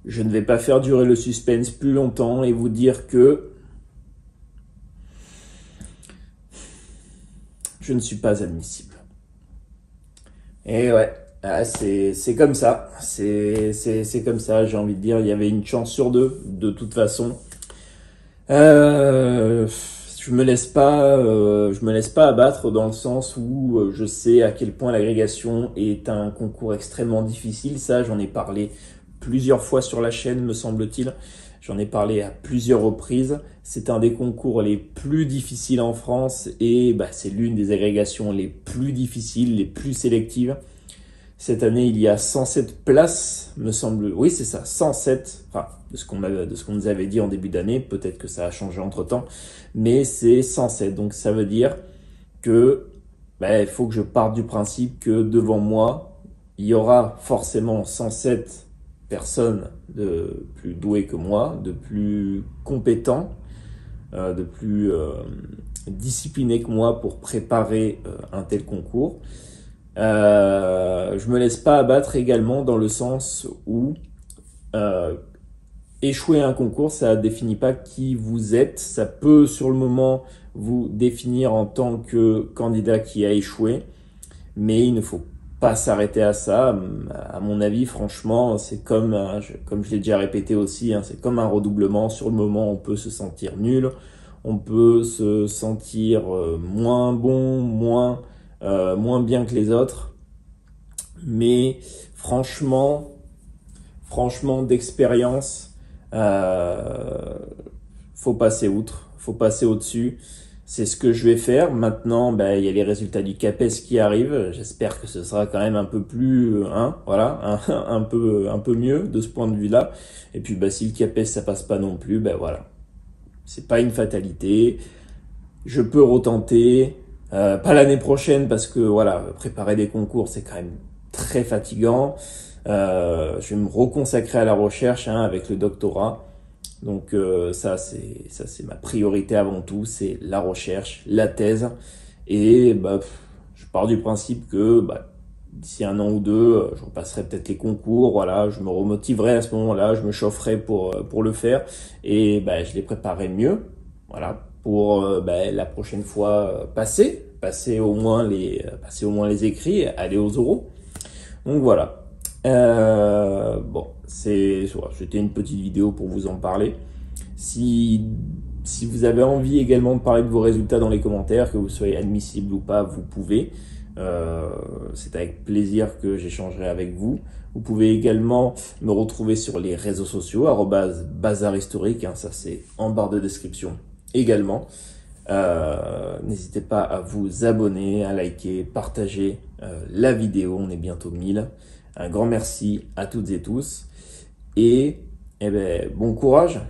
Je ne vais pas faire durer le suspense plus longtemps et vous dire que je ne suis pas admissible. Et ouais, c'est comme ça. C'est comme ça, j'ai envie de dire. Il y avait une chance sur deux, de toute façon. Euh, je me laisse pas abattre dans le sens où je sais à quel point l'agrégation est un concours extrêmement difficile. Ça, j'en ai parlé plusieurs fois sur la chaîne, me semble-t-il. J'en ai parlé à plusieurs reprises. C'est un des concours les plus difficiles en France et c'est l'une des agrégations les plus difficiles, les plus sélectives. Cette année, il y a 107 places, me semble. Oui, c'est ça, 107. Enfin, de ce qu'on nous avait dit en début d'année. Peut-être que ça a changé entre-temps, mais c'est 107. Donc, ça veut dire que il faut que je parte du principe que devant moi, il y aura forcément 107 personnes de plus douées que moi, de plus compétents, de plus disciplinés que moi pour préparer un tel concours. Je me laisse pas abattre également dans le sens où échouer à un concours, ça définit pas qui vous êtes. Ça peut sur le moment vous définir en tant que candidat qui a échoué, mais il ne faut pas s'arrêter à ça. À mon avis, franchement, c'est comme je l'ai déjà répété aussi, c'est comme un redoublement. Sur le moment, on peut se sentir nul, on peut se sentir moins bon, moins bien que les autres, mais franchement d'expérience, faut passer outre, faut passer au-dessus. C'est ce que je vais faire. Maintenant, il y a les résultats du CAPES qui arrivent. J'espère que ce sera quand même un peu plus, un peu mieux de ce point de vue-là. Et puis, si le CAPES ça passe pas non plus, voilà, c'est pas une fatalité. Je peux retenter. Pas l'année prochaine parce que voilà, préparer des concours c'est quand même très fatigant. Je vais me reconsacrer à la recherche avec le doctorat. Donc ça c'est ma priorité avant tout, c'est la recherche, la thèse. Et je pars du principe que d'ici un an ou deux, je repasserai peut-être les concours. Voilà, je me remotiverai à ce moment-là, je me chaufferai pour le faire et je les préparerai mieux. Voilà, pour la prochaine fois passer au moins les écrits, aller aux oraux. Donc voilà. C'était une petite vidéo pour vous en parler. Si vous avez envie également de parler de vos résultats dans les commentaires, que vous soyez admissible ou pas, vous pouvez. C'est avec plaisir que j'échangerai avec vous. Vous pouvez également me retrouver sur les réseaux sociaux, @bazarhistorique, ça c'est en barre de description également. N'hésitez pas à vous abonner, à liker, partager la vidéo, on est bientôt 1000. Un grand merci à toutes et tous et bon courage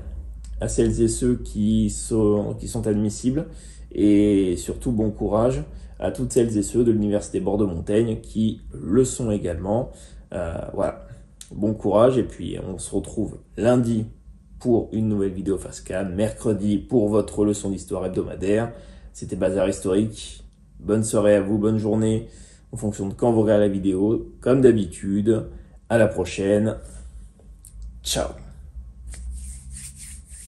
à celles et ceux qui sont admissibles et surtout bon courage à toutes celles et ceux de l'Université Bordeaux-Montaigne qui le sont également. Voilà, bon courage et puis on se retrouve lundi pour une nouvelle vidéo FaceCam, mercredi pour votre leçon d'histoire hebdomadaire. C'était Bazar Historique. Bonne soirée à vous, bonne journée, en fonction de quand vous regardez la vidéo. Comme d'habitude, à la prochaine. Ciao.